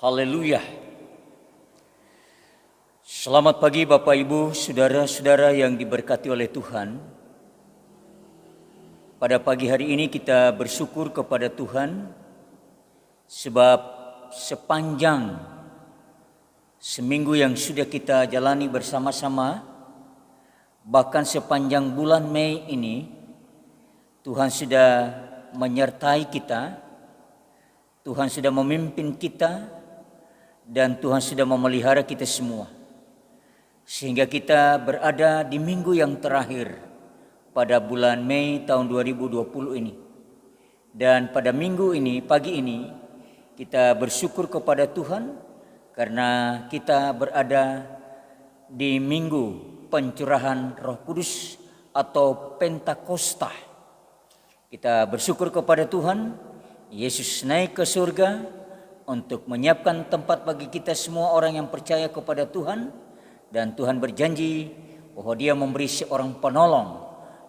Haleluya. Selamat pagi Bapak Ibu, saudara-saudara yang diberkati oleh Tuhan. Pada pagi hari ini kita bersyukur kepada Tuhan sebab sepanjang seminggu yang sudah kita jalani bersama-sama, bahkan sepanjang bulan Mei ini, Tuhan sudah menyertai kita, Tuhan sudah memimpin kita, dan Tuhan sudah memelihara kita semua. Sehingga kita berada di minggu yang terakhir pada bulan Mei tahun 2020 ini. Dan pada minggu ini, pagi ini, kita bersyukur kepada Tuhan karena kita berada di minggu pencurahan Roh Kudus atau Pentakosta. Kita bersyukur kepada Tuhan, Yesus naik ke surga untuk menyiapkan tempat bagi kita semua orang yang percaya kepada Tuhan, dan Tuhan berjanji bahwa Dia memberi seorang penolong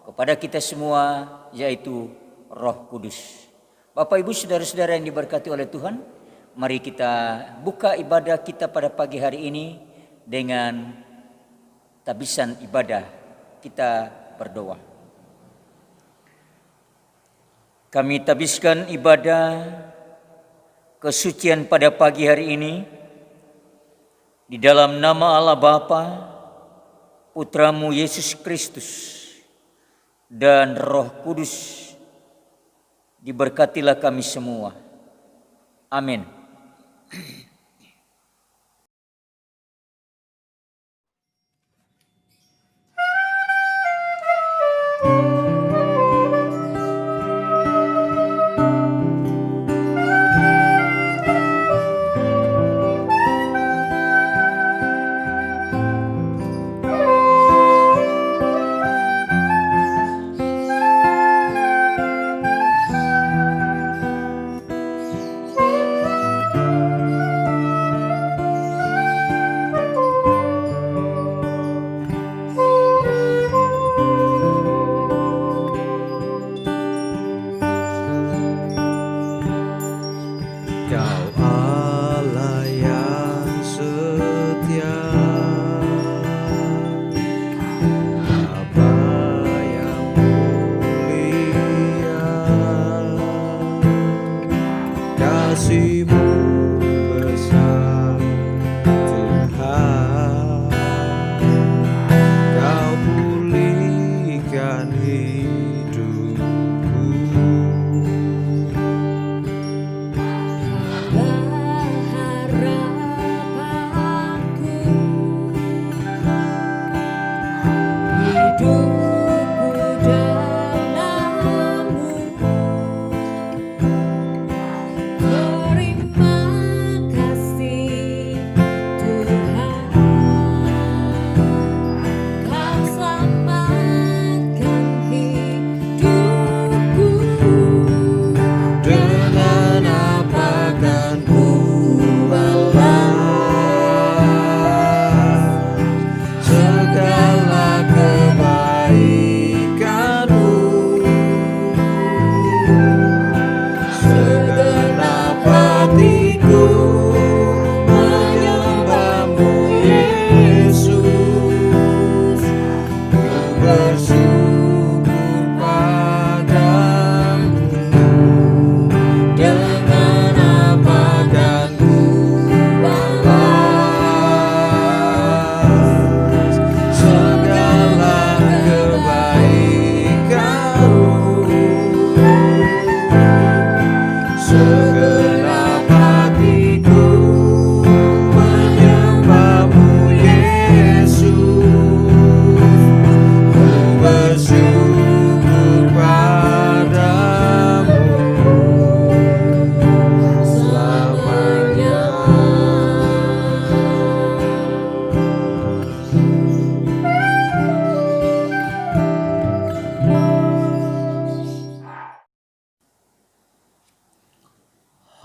kepada kita semua, yaitu Roh Kudus. Bapak Ibu saudara-saudara yang diberkati oleh Tuhan, mari kita buka ibadah kita pada pagi hari ini dengan tabisan ibadah. Kita berdoa. Kami tabiskan ibadah kesucian pada pagi hari ini di dalam nama Allah Bapa, Putramu Yesus Kristus, dan Roh Kudus. Diberkatilah kami semua. Amin.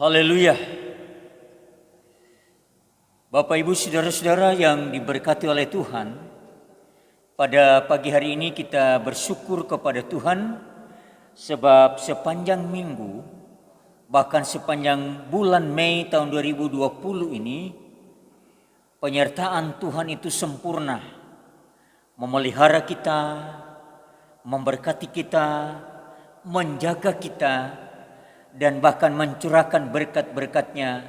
Haleluya. Bapak Ibu saudara-saudara yang diberkati oleh Tuhan, pada pagi hari ini kita bersyukur kepada Tuhan sebab sepanjang minggu bahkan sepanjang bulan Mei tahun 2020 ini, penyertaan Tuhan itu sempurna, memelihara kita, memberkati kita, menjaga kita, dan bahkan mencurahkan berkat-berkat-Nya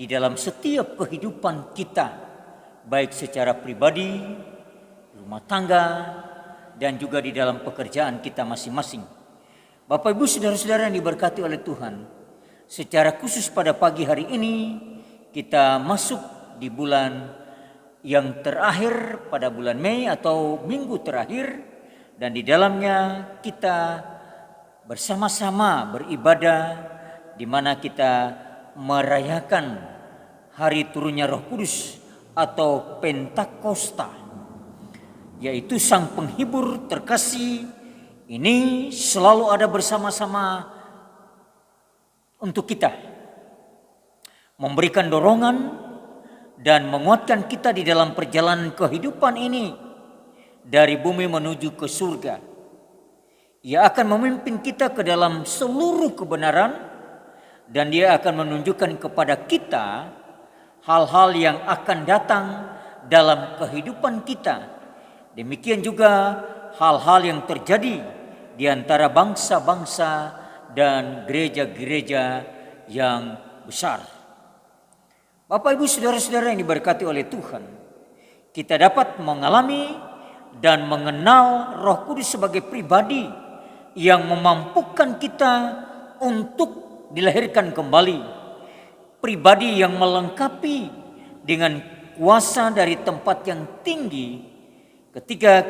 di dalam setiap kehidupan kita, baik secara pribadi, rumah tangga, dan juga di dalam pekerjaan kita masing-masing. Bapak Ibu saudara-saudara yang diberkati oleh Tuhan, secara khusus pada pagi hari ini kita masuk di bulan yang terakhir pada bulan Mei atau minggu terakhir, dan di dalamnya kita bersama-sama beribadah di mana kita merayakan hari turunnya Roh Kudus atau Pentakosta, yaitu Sang Penghibur terkasih ini selalu ada bersama-sama untuk kita, memberikan dorongan dan menguatkan kita di dalam perjalanan kehidupan ini dari bumi menuju ke surga. Ia akan memimpin kita ke dalam seluruh kebenaran, dan Dia akan menunjukkan kepada kita hal-hal yang akan datang dalam kehidupan kita. Demikian juga hal-hal yang terjadi di antara bangsa-bangsa dan gereja-gereja yang besar. Bapak Ibu saudara-saudara yang diberkati oleh Tuhan, kita dapat mengalami dan mengenal Roh Kudus sebagai pribadi yang memampukan kita untuk dilahirkan kembali, pribadi yang melengkapi dengan kuasa dari tempat yang tinggi ketika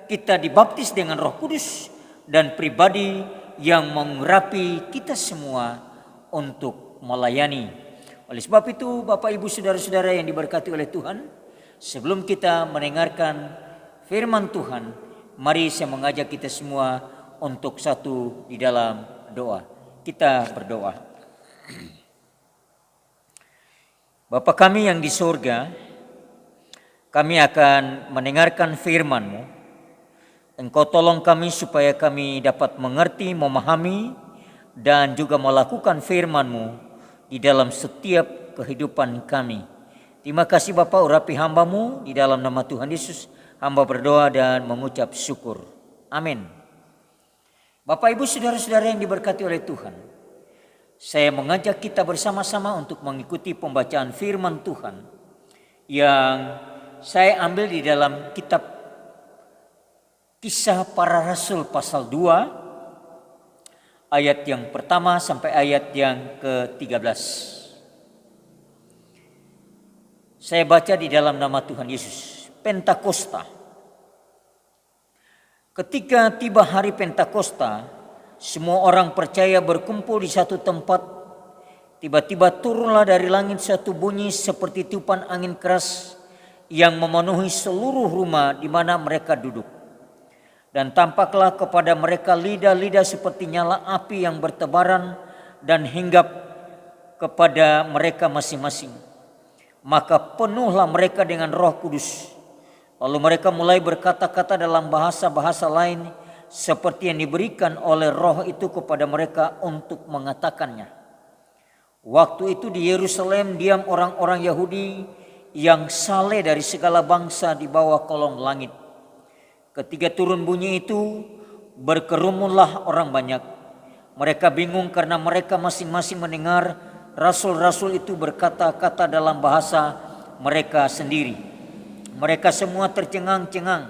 kita dibaptis dengan Roh Kudus, dan pribadi yang mengurapi kita semua untuk melayani. Oleh sebab itu, Bapak Ibu saudara-saudara yang diberkati oleh Tuhan, sebelum kita mendengarkan firman Tuhan, mari saya mengajak kita semua untuk satu di dalam doa. Kita berdoa. Bapa kami yang di surga, kami akan mendengarkan firman-Mu. Engkau tolong kami supaya kami dapat mengerti, memahami, dan juga melakukan firman-Mu di dalam setiap kehidupan kami. Terima kasih Bapa, urapi hamba-Mu di dalam nama Tuhan Yesus. Hamba berdoa dan mengucap syukur. Amin. Bapak Ibu saudara-saudara yang diberkati oleh Tuhan, saya mengajak kita bersama-sama untuk mengikuti pembacaan firman Tuhan yang saya ambil di dalam kitab Kisah Para Rasul pasal 2 ayat yang pertama sampai ayat yang ke-13. Saya baca di dalam nama Tuhan Yesus. Pentakosta. Ketika tiba hari Pentakosta, semua orang percaya berkumpul di satu tempat. Tiba-tiba turunlah dari langit satu bunyi seperti tiupan angin keras yang memenuhi seluruh rumah di mana mereka duduk. Dan tampaklah kepada mereka lidah-lidah seperti nyala api yang bertebaran dan hinggap kepada mereka masing-masing. Maka penuhlah mereka dengan Roh Kudus. Lalu mereka mulai berkata-kata dalam bahasa-bahasa lain seperti yang diberikan oleh Roh itu kepada mereka untuk mengatakannya. Waktu itu di Yerusalem diam orang-orang Yahudi yang saleh dari segala bangsa di bawah kolong langit. Ketika turun bunyi itu, berkerumunlah orang banyak. Mereka bingung karena mereka masing-masing mendengar rasul-rasul itu berkata-kata dalam bahasa mereka sendiri. Mereka semua tercengang-cengang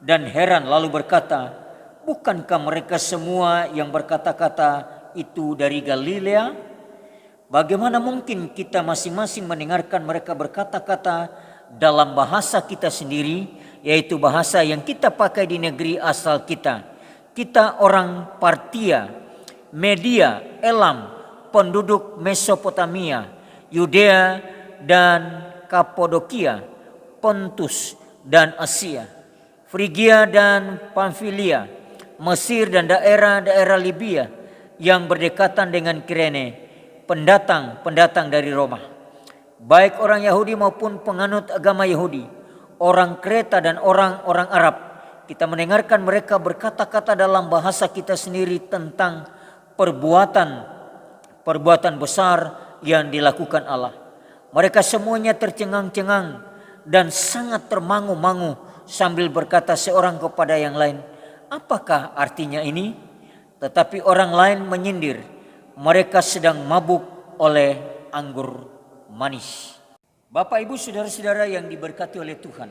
dan heran lalu berkata, bukankah mereka semua yang berkata-kata itu dari Galilea? Bagaimana mungkin kita masing-masing mendengarkan mereka berkata-kata dalam bahasa kita sendiri, yaitu bahasa yang kita pakai di negeri asal kita. Kita orang Partia, Media, Elam, penduduk Mesopotamia, Yudea dan Kapadokia, Pontus dan Asia, Frigia dan Pamfilia, Mesir dan daerah-daerah Libya yang berdekatan dengan Kirene, pendatang-pendatang dari Roma, baik orang Yahudi maupun penganut agama Yahudi, orang Kreta dan orang-orang Arab. Kita mendengarkan mereka berkata-kata dalam bahasa kita sendiri tentang perbuatan perbuatan besar yang dilakukan Allah. Mereka semuanya tercengang-cengang dan sangat termangu-mangu sambil berkata seorang kepada yang lain, "Apakah artinya ini?" Tetapi orang lain menyindir, "Mereka sedang mabuk oleh anggur manis." Bapak, Ibu, saudara-saudara yang diberkati oleh Tuhan,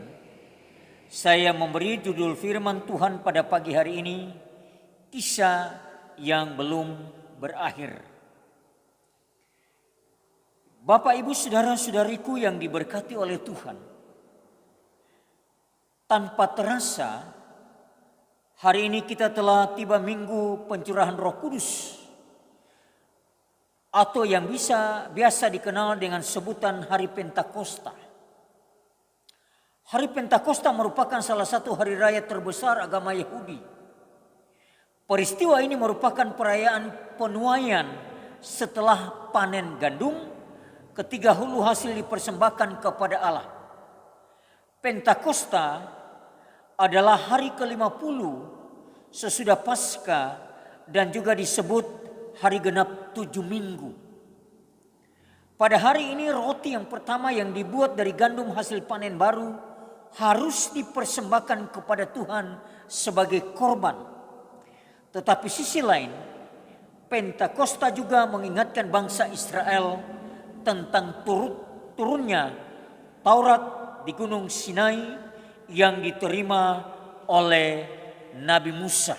saya memberi judul firman Tuhan pada pagi hari ini, kisah yang belum berakhir. Bapak, Ibu, saudara-saudariku yang diberkati oleh Tuhan, tanpa terasa hari ini kita telah tiba minggu pencurahan Roh Kudus, atau yang biasa dikenal dengan sebutan Hari Pentakosta. Hari Pentakosta merupakan salah satu hari raya terbesar agama Yahudi. Peristiwa ini merupakan perayaan penuaian setelah panen gandum, ketika hulu hasil dipersembahkan kepada Allah. Pentakosta adalah hari ke-50 sesudah Paskah dan juga disebut hari genap 7 minggu. Pada hari ini roti yang pertama yang dibuat dari gandum hasil panen baru harus dipersembahkan kepada Tuhan sebagai korban. Tetapi sisi lain, Pentakosta juga mengingatkan bangsa Israel tentang turunnya Taurat di Gunung Sinai yang diterima oleh Nabi Musa.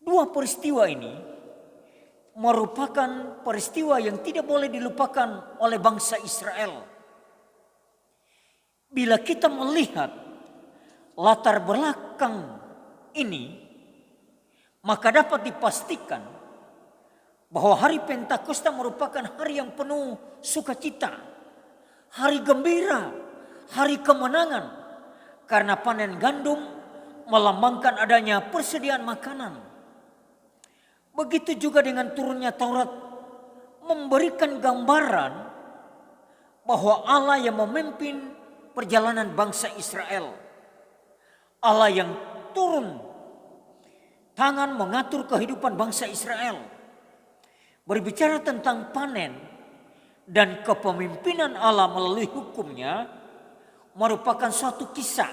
Dua peristiwa ini merupakan peristiwa yang tidak boleh dilupakan oleh bangsa Israel. Bila kita melihat latar belakang ini, maka dapat dipastikan bahwa hari Pentakosta merupakan hari yang penuh sukacita, hari gembira, hari kemenangan, karena panen gandum melambangkan adanya persediaan makanan. Begitu juga dengan turunnya Taurat, memberikan gambaran bahwa Allah yang memimpin perjalanan bangsa Israel, Allah yang turun tangan mengatur kehidupan bangsa Israel. Berbicara tentang panen dan kepemimpinan Allah melalui hukumnya merupakan suatu kisah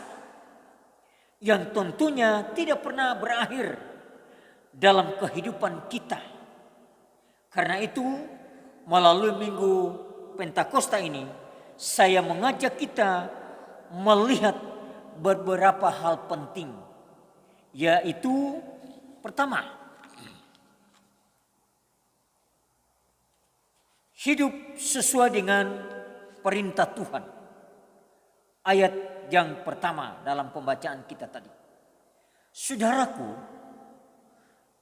yang tentunya tidak pernah berakhir dalam kehidupan kita. Karena itu melalui minggu Pentakosta ini saya mengajak kita melihat beberapa hal penting, yaitu pertama, hidup sesuai dengan perintah Tuhan. Ayat yang pertama dalam pembacaan kita tadi. Saudaraku,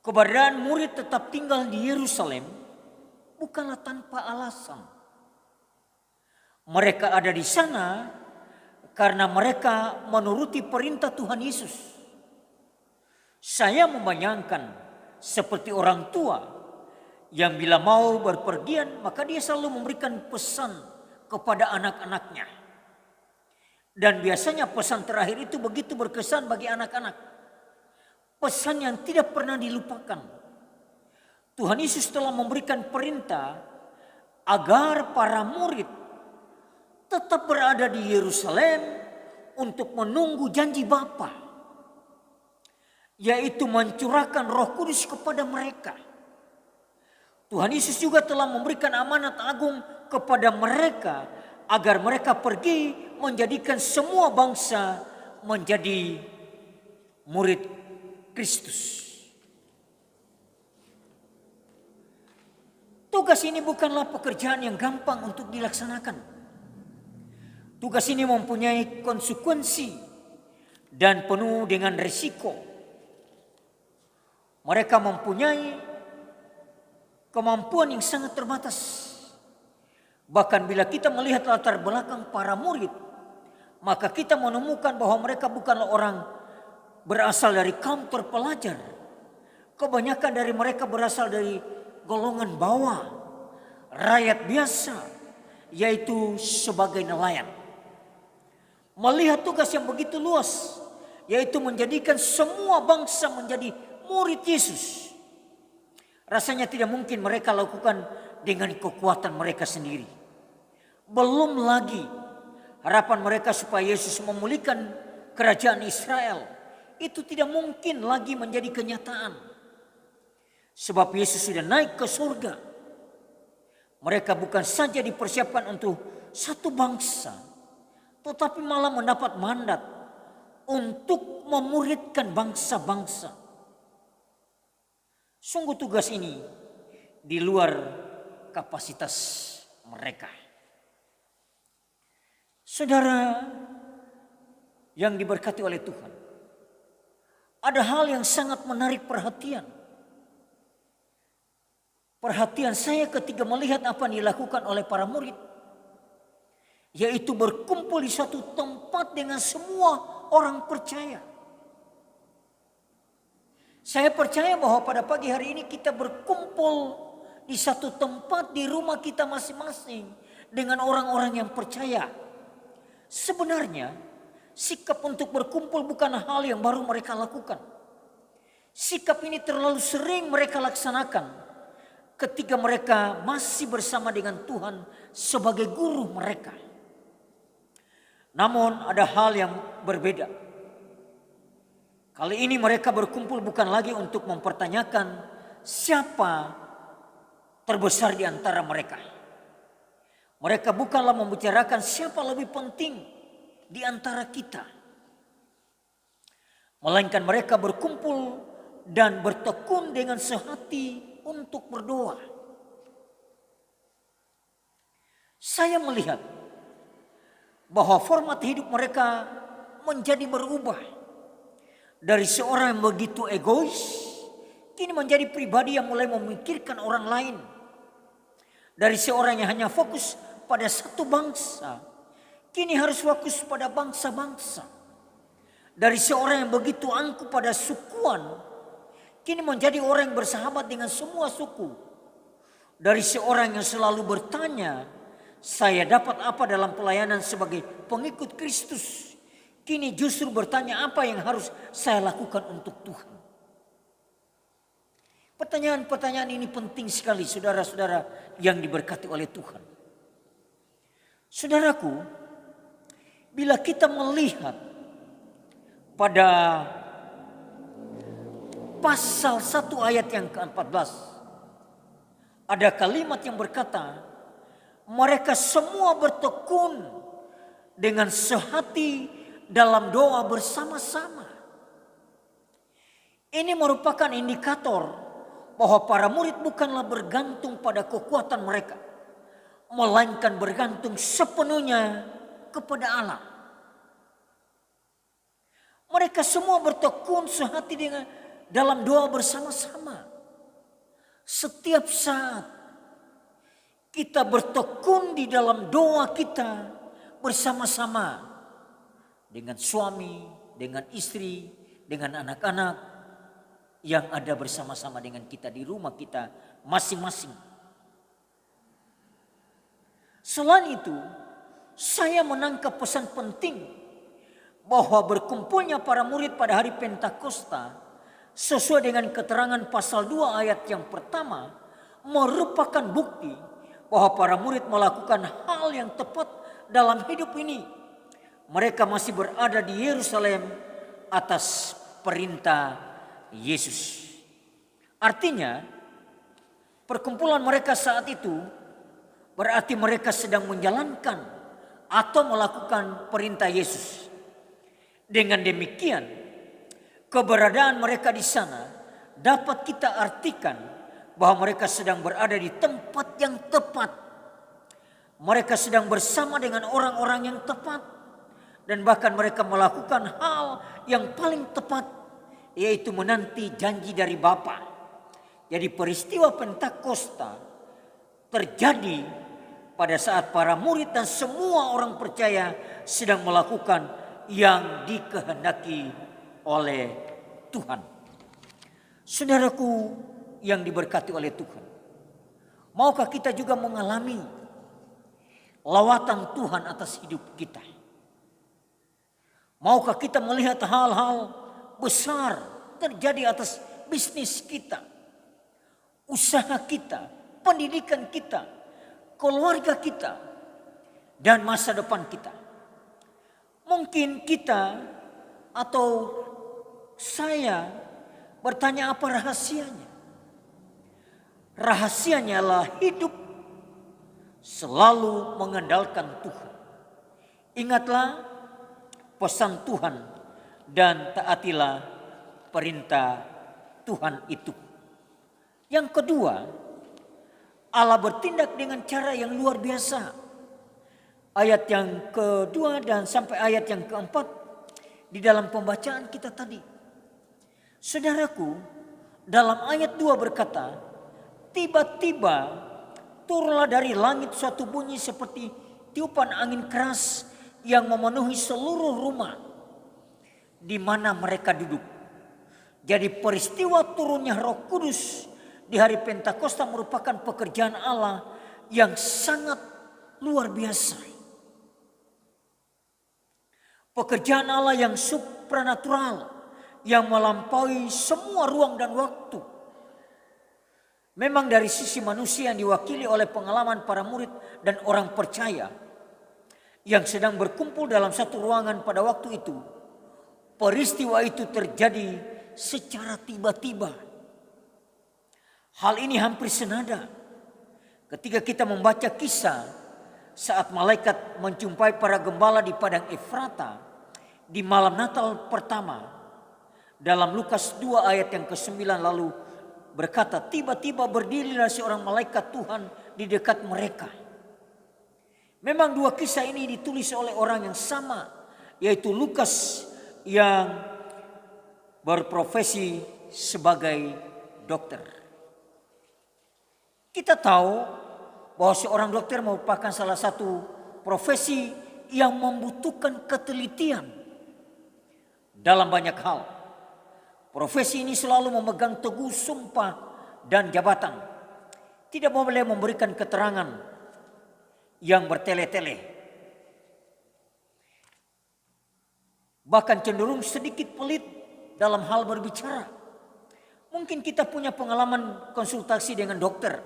keberadaan murid tetap tinggal di Yerusalem bukanlah tanpa alasan. Mereka ada di sana karena mereka menuruti perintah Tuhan Yesus. Saya membayangkan seperti orang tua yang bila mau berpergian maka dia selalu memberikan pesan kepada anak-anaknya. Dan biasanya pesan terakhir itu begitu berkesan bagi anak-anak. Pesan yang tidak pernah dilupakan. Tuhan Yesus telah memberikan perintah agar para murid tetap berada di Yerusalem untuk menunggu janji Bapa, yaitu mencurahkan Roh Kudus kepada mereka. Tuhan Yesus juga telah memberikan amanat agung kepada mereka agar mereka pergi menjadikan semua bangsa menjadi murid Kristus. Tugas ini bukanlah pekerjaan yang gampang untuk dilaksanakan. Tugas ini mempunyai konsekuensi dan penuh dengan risiko. Mereka mempunyai kemampuan yang sangat terbatas. Bahkan bila kita melihat latar belakang para murid, maka kita menemukan bahwa mereka bukanlah orang berasal dari kaum terpelajar. Kebanyakan dari mereka berasal dari golongan bawah, rakyat biasa, yaitu sebagai nelayan. Melihat tugas yang begitu luas, yaitu menjadikan semua bangsa menjadi murid Yesus. Rasanya tidak mungkin mereka lakukan dengan kekuatan mereka sendiri. Belum lagi harapan mereka supaya Yesus memulihkan kerajaan Israel. Itu tidak mungkin lagi menjadi kenyataan. Sebab Yesus sudah naik ke surga. Mereka bukan saja dipersiapkan untuk satu bangsa, tetapi malah mendapat mandat untuk memuridkan bangsa-bangsa. Sungguh tugas ini di luar kapasitas mereka. Saudara yang diberkati oleh Tuhan, ada hal yang sangat menarik perhatian. Perhatian saya ketika melihat apa yang dilakukan oleh para murid, yaitu berkumpul di suatu tempat dengan semua orang percaya. Saya percaya bahwa pada pagi hari ini kita berkumpul di satu tempat di rumah kita masing-masing dengan orang-orang yang percaya. Sebenarnya sikap untuk berkumpul bukan hal yang baru mereka lakukan. Sikap ini terlalu sering mereka laksanakan ketika mereka masih bersama dengan Tuhan sebagai guru mereka. Namun ada hal yang berbeda. Kali ini mereka berkumpul bukan lagi untuk mempertanyakan siapa terbesar di antara mereka. Mereka bukanlah membicarakan siapa lebih penting di antara kita. Melainkan mereka berkumpul dan bertekun dengan sehati untuk berdoa. Saya melihat bahwa format hidup mereka menjadi berubah. Dari seorang yang begitu egois, kini menjadi pribadi yang mulai memikirkan orang lain. Dari seorang yang hanya fokus pada satu bangsa, kini harus fokus pada bangsa-bangsa. Dari seorang yang begitu angkuh pada sukuan, kini menjadi orang yang bersahabat dengan semua suku. Dari seorang yang selalu bertanya, saya dapat apa dalam pelayanan sebagai pengikut Kristus, kini justru bertanya apa yang harus saya lakukan untuk Tuhan. Pertanyaan-pertanyaan ini penting sekali saudara-saudara yang diberkati oleh Tuhan. Saudaraku, bila kita melihat pada pasal 1 ayat yang ke-14, ada kalimat yang berkata, mereka semua bertekun dengan sehati dalam doa bersama-sama. Ini merupakan indikator bahwa para murid bukanlah bergantung pada kekuatan mereka, melainkan bergantung sepenuhnya kepada Allah. Mereka semua bertekun sehati dengan dalam doa bersama-sama. Setiap saat kita bertekun di dalam doa kita bersama-sama dengan suami, dengan istri, dengan anak-anak yang ada bersama-sama dengan kita di rumah kita masing-masing. Selain itu, saya menangkap pesan penting bahwa berkumpulnya para murid pada hari Pentakosta sesuai dengan keterangan pasal 2 ayat yang pertama merupakan bukti bahwa para murid melakukan hal yang tepat dalam hidup ini. Mereka masih berada di Yerusalem atas perintah Yesus. Artinya, perkumpulan mereka saat itu berarti mereka sedang menjalankan atau melakukan perintah Yesus. Dengan demikian, keberadaan mereka di sana dapat kita artikan bahwa mereka sedang berada di tempat yang tepat. Mereka sedang bersama dengan orang-orang yang tepat. Dan bahkan mereka melakukan hal yang paling tepat, yaitu menanti janji dari Bapa. Jadi peristiwa Pentakosta terjadi pada saat para murid dan semua orang percaya sedang melakukan yang dikehendaki oleh Tuhan. Saudaraku yang diberkati oleh Tuhan, maukah kita juga mengalami lawatan Tuhan atas hidup kita? Maukah kita melihat hal-hal besar terjadi atas bisnis kita? usaha kita, pendidikan kita, keluarga kita, dan masa depan kita. Mungkin kita atau saya bertanya, apa rahasianya? Rahasianya adalah hidup selalu mengandalkan Tuhan. Ingatlah pesan Tuhan dan taatilah perintah Tuhan itu. Yang kedua, Allah bertindak dengan cara yang luar biasa. Ayat yang kedua dan sampai ayat yang keempat di dalam pembacaan kita tadi. Saudaraku, dalam ayat 2 berkata, tiba-tiba turunlah dari langit suatu bunyi seperti tiupan angin keras yang memenuhi seluruh rumah di mana mereka duduk. Jadi peristiwa turunnya Roh Kudus di hari Pentakosta merupakan pekerjaan Allah yang sangat luar biasa. Pekerjaan Allah yang supranatural, yang melampaui semua ruang dan waktu. Memang dari sisi manusia yang diwakili oleh pengalaman para murid dan orang percaya yang sedang berkumpul dalam satu ruangan pada waktu itu, peristiwa itu terjadi secara tiba-tiba. Hal ini hampir senada ketika kita membaca kisah saat malaikat menjumpai para gembala di padang Efrata di malam Natal pertama. Dalam Lukas 2 ayat yang ke-9 lalu berkata, tiba-tiba berdirilah seorang malaikat Tuhan di dekat mereka. Memang dua kisah ini ditulis oleh orang yang sama, yaitu Lukas yang berprofesi sebagai dokter. Kita tahu bahwa seorang dokter merupakan salah satu profesi yang membutuhkan ketelitian dalam banyak hal. Profesi ini selalu memegang teguh sumpah dan jabatan. Tidak boleh memberikan keterangan yang bertele-tele. Bahkan cenderung sedikit pelit dalam hal berbicara. Mungkin kita punya pengalaman konsultasi dengan dokter.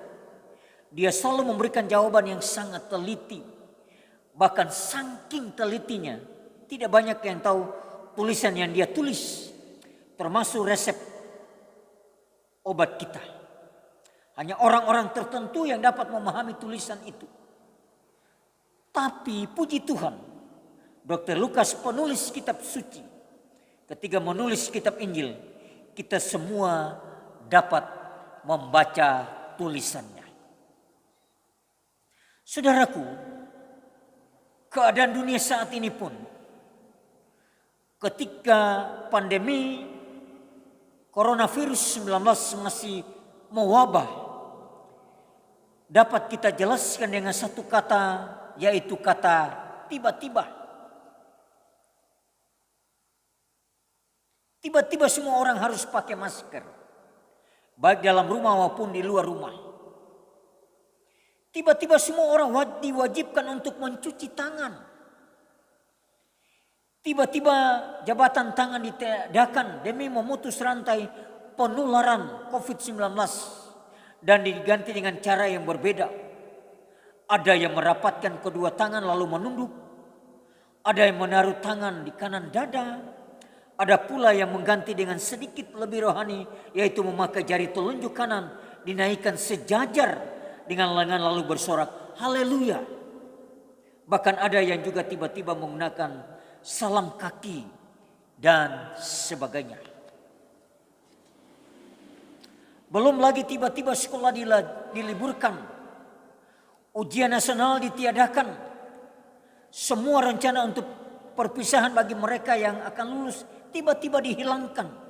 Dia selalu memberikan jawaban yang sangat teliti. Bahkan saking telitinya, tidak banyak yang tahu tulisan yang dia tulis. Termasuk resep obat kita. Hanya orang-orang tertentu yang dapat memahami tulisan itu. Tapi puji Tuhan, Dr. Lukas penulis kitab suci, ketika menulis kitab Injil, kita semua dapat membaca tulisannya. Saudaraku, keadaan dunia saat ini pun, ketika pandemi coronavirus 19 masih mewabah, dapat kita jelaskan dengan satu kata, yaitu kata tiba-tiba. Tiba-tiba semua orang harus pakai masker, baik dalam rumah maupun di luar rumah. Tiba-tiba semua orang diwajibkan untuk mencuci tangan. Tiba-tiba jabatan tangan ditiadakan demi memutus rantai penularan COVID-19 dan diganti dengan cara yang berbeda. Ada yang merapatkan kedua tangan lalu menunduk. Ada yang menaruh tangan di kanan dada. Ada pula yang mengganti dengan sedikit lebih rohani, yaitu memakai jari telunjuk kanan dinaikkan sejajar dengan lengan lalu bersorak haleluya. Bahkan ada yang juga tiba-tiba menggunakan salam kaki dan sebagainya. Belum lagi tiba-tiba sekolah diliburkan, ujian nasional ditiadakan, semua rencana untuk perpisahan bagi mereka yang akan lulus tiba-tiba dihilangkan.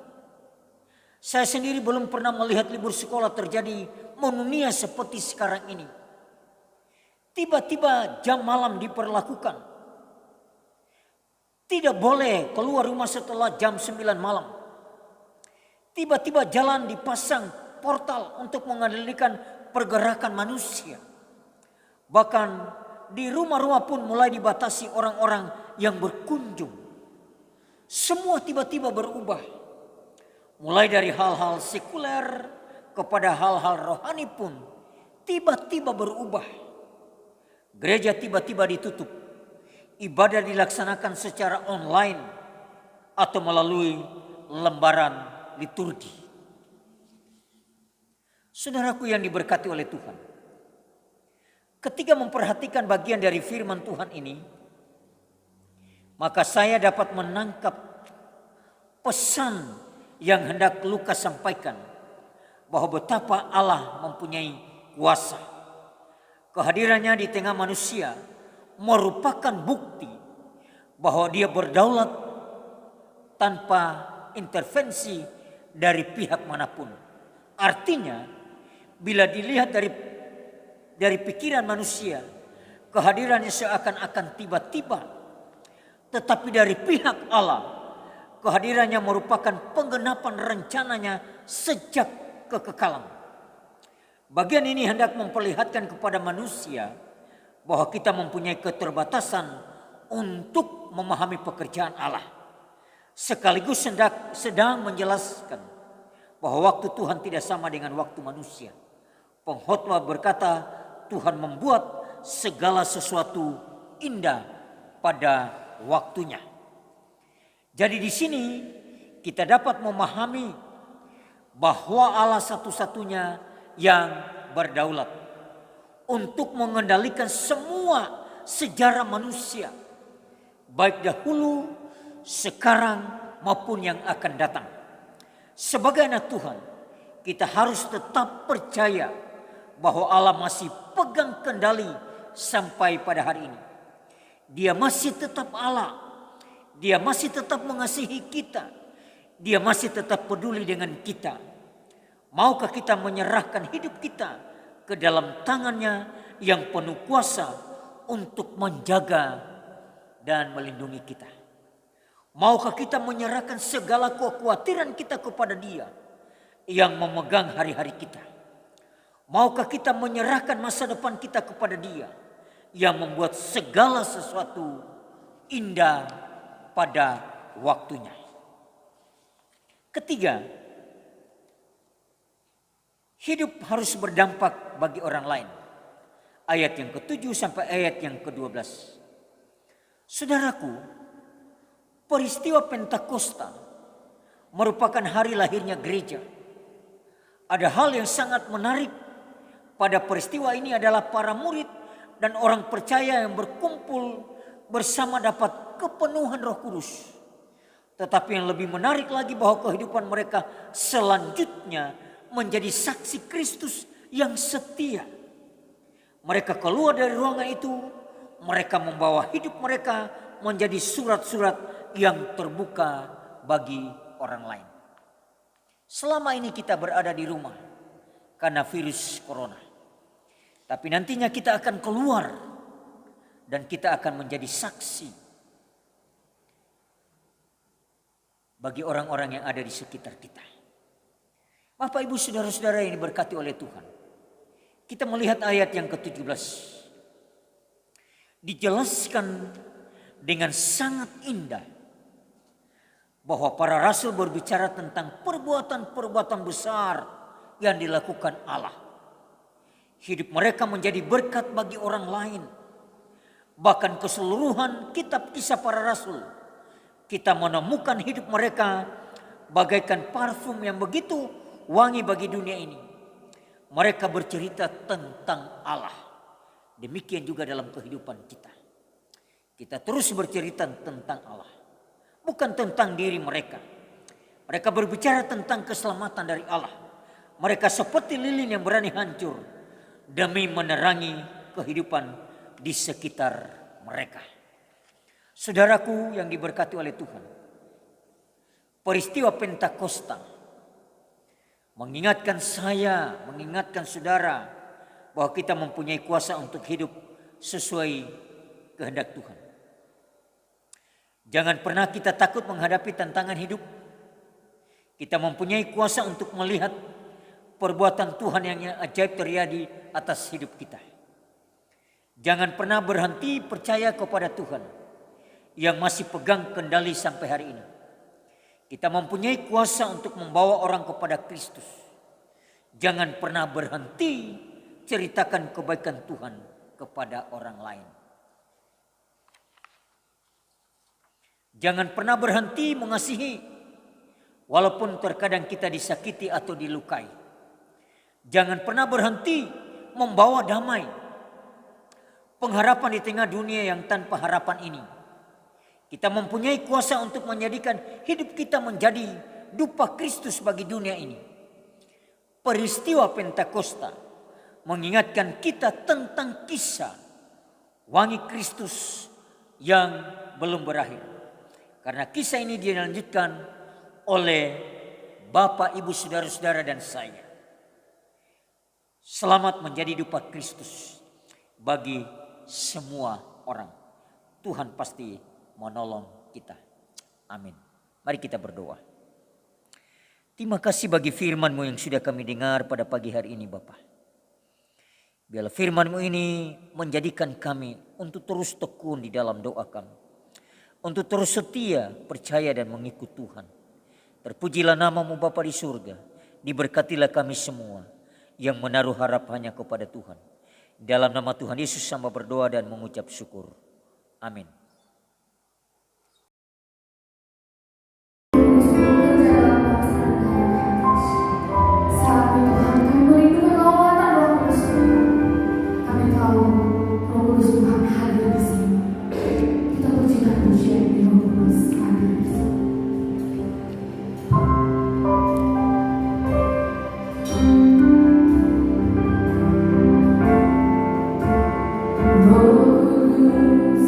Saya sendiri belum pernah melihat libur sekolah terjadi menunia seperti sekarang ini. Tiba-tiba jam malam diperlakukan. Tidak boleh keluar rumah setelah jam 9 malam. Tiba-tiba jalan dipasang portal untuk mengendalikan pergerakan manusia. Bahkan di rumah-rumah pun mulai dibatasi orang-orang yang berkunjung. Semua tiba-tiba berubah. Mulai dari hal-hal sekuler, kepada hal-hal rohani pun tiba-tiba berubah. Gereja tiba-tiba ditutup. Ibadah dilaksanakan secara online atau melalui lembaran liturgi. Saudaraku yang diberkati oleh Tuhan, ketika memperhatikan bagian dari firman Tuhan ini, maka saya dapat menangkap pesan yang hendak Lukas sampaikan, bahwa betapa Allah mempunyai kuasa. Kehadirannya di tengah manusia merupakan bukti bahwa Dia berdaulat tanpa intervensi dari pihak manapun. Artinya, bila dilihat dari pikiran manusia, kehadirannya seakan-akan tiba-tiba. Tetapi dari pihak Allah, kehadirannya merupakan penggenapan rencananya sejak kekekalan. Bagian ini hendak memperlihatkan kepada manusia bahwa kita mempunyai keterbatasan untuk memahami pekerjaan Allah. Sekaligus sedang menjelaskan bahwa waktu Tuhan tidak sama dengan waktu manusia. Pengkhotbah berkata, Tuhan membuat segala sesuatu indah pada waktunya. Jadi di sini kita dapat memahami bahwa Allah satu-satunya yang berdaulat untuk mengendalikan semua sejarah manusia, baik dahulu, sekarang maupun yang akan datang. Sebagai anak Tuhan, kita harus tetap percaya bahwa Allah masih pegang kendali sampai pada hari ini. Dia masih tetap Allah. Dia masih tetap mengasihi kita. Dia masih tetap peduli dengan kita. Maukah kita menyerahkan hidup kita ke dalam tangannya yang penuh kuasa untuk menjaga dan melindungi kita? Maukah kita menyerahkan segala kekhawatiran kita kepada Dia yang memegang hari-hari kita? Maukah kita menyerahkan masa depan kita kepada Dia yang membuat segala sesuatu indah pada waktunya? Ketiga, hidup harus berdampak bagi orang lain. Ayat yang ke-7 sampai ayat yang ke-12. Saudaraku, peristiwa Pentakosta merupakan hari lahirnya gereja. Ada hal yang sangat menarik pada peristiwa ini adalah para murid dan orang percaya yang berkumpul bersama dapat kepenuhan Roh Kudus. Tetapi yang lebih menarik lagi bahwa kehidupan mereka selanjutnya menjadi saksi Kristus yang setia. Mereka keluar dari ruangan itu, mereka membawa hidup mereka menjadi surat-surat yang terbuka bagi orang lain. Selama ini kita berada di rumah karena virus corona. Tapi nantinya kita akan keluar dan kita akan menjadi saksi bagi orang-orang yang ada di sekitar kita. Bapak, Ibu, saudara-saudara yang diberkati oleh Tuhan. Kita melihat ayat yang ke-17. Dijelaskan dengan sangat indah bahwa para rasul berbicara tentang perbuatan-perbuatan besar yang dilakukan Allah. Hidup mereka menjadi berkat bagi orang lain. Bahkan keseluruhan kitab kisah para rasul, kita menemukan hidup mereka bagaikan parfum yang begitu wangi bagi dunia ini. Mereka bercerita tentang Allah. Demikian juga dalam kehidupan kita. Kita terus bercerita tentang Allah. Bukan tentang diri mereka. Mereka berbicara tentang keselamatan dari Allah. Mereka seperti lilin yang berani hancur demi menerangi kehidupan di sekitar mereka. Saudaraku yang diberkati oleh Tuhan. Peristiwa Pentakosta mengingatkan saya, mengingatkan saudara bahwa kita mempunyai kuasa untuk hidup sesuai kehendak Tuhan. Jangan pernah kita takut menghadapi tantangan hidup. Kita mempunyai kuasa untuk melihat perbuatan Tuhan yang ajaib terjadi atas hidup kita. Jangan pernah berhenti percaya kepada Tuhan yang masih pegang kendali sampai hari ini. Kita mempunyai kuasa untuk membawa orang kepada Kristus. Jangan pernah berhenti ceritakan kebaikan Tuhan kepada orang lain. Jangan pernah berhenti mengasihi, walaupun terkadang kita disakiti atau dilukai. Jangan pernah berhenti membawa damai, pengharapan di tengah dunia yang tanpa harapan ini. Kita mempunyai kuasa untuk menjadikan hidup kita menjadi dupa Kristus bagi dunia ini. Peristiwa Pentakosta mengingatkan kita tentang kisah wangi Kristus yang belum berakhir. Karena kisah ini dilanjutkan oleh Bapak, Ibu, Saudara-saudara dan saya. Selamat menjadi dupa Kristus bagi semua orang. Tuhan pasti menolong kita. Amin. Mari kita berdoa. Terima kasih bagi firman-Mu yang sudah kami dengar pada pagi hari ini, Bapa. Biarlah firman-Mu ini menjadikan kami untuk terus tekun di dalam doa kami. Untuk terus setia, percaya dan mengikut Tuhan. Terpujilah nama-Mu Bapa di surga. Diberkatilah kami semua yang menaruh harapannya kepada Tuhan. Dalam nama Tuhan Yesus hamba berdoa dan mengucap syukur. Amin. Roh Kudus,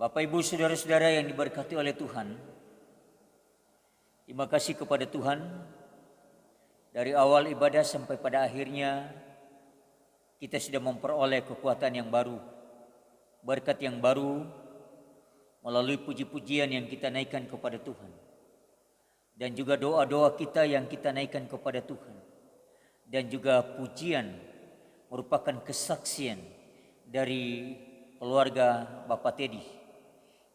Bapak, Ibu, saudara-saudara yang diberkati oleh Tuhan, terima kasih kepada Tuhan dari awal ibadah sampai pada akhirnya kita sudah memperoleh kekuatan yang baru, berkat yang baru melalui puji-pujian yang kita naikkan kepada Tuhan dan juga doa-doa kita yang kita naikkan kepada Tuhan dan juga pujian merupakan kesaksian dari keluarga Bapak Teddy.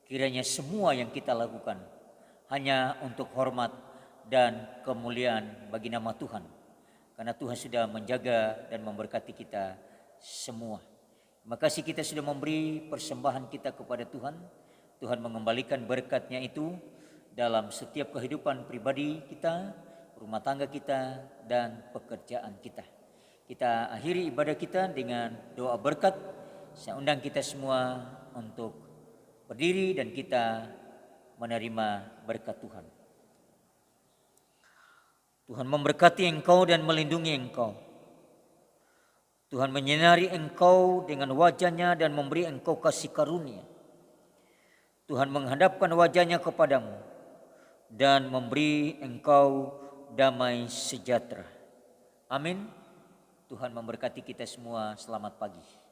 Kiranya semua yang kita lakukan hanya untuk hormat dan kemuliaan bagi nama Tuhan. Karena Tuhan sudah menjaga dan memberkati kita semua. Terima kasih kita sudah memberi persembahan kita kepada Tuhan. Tuhan mengembalikan berkatnya itu dalam setiap kehidupan pribadi kita, rumah tangga kita, dan pekerjaan kita. Kita akhiri ibadah kita dengan doa berkat. Saya undang kita semua untuk berdiri dan kita menerima berkat Tuhan. Tuhan memberkati engkau dan melindungi engkau. Tuhan menyinari engkau dengan wajah-Nya dan memberi engkau kasih karunia. Tuhan menghadapkan wajah-Nya kepadamu dan memberi engkau damai sejahtera. Amin. Tuhan memberkati kita semua. Selamat pagi.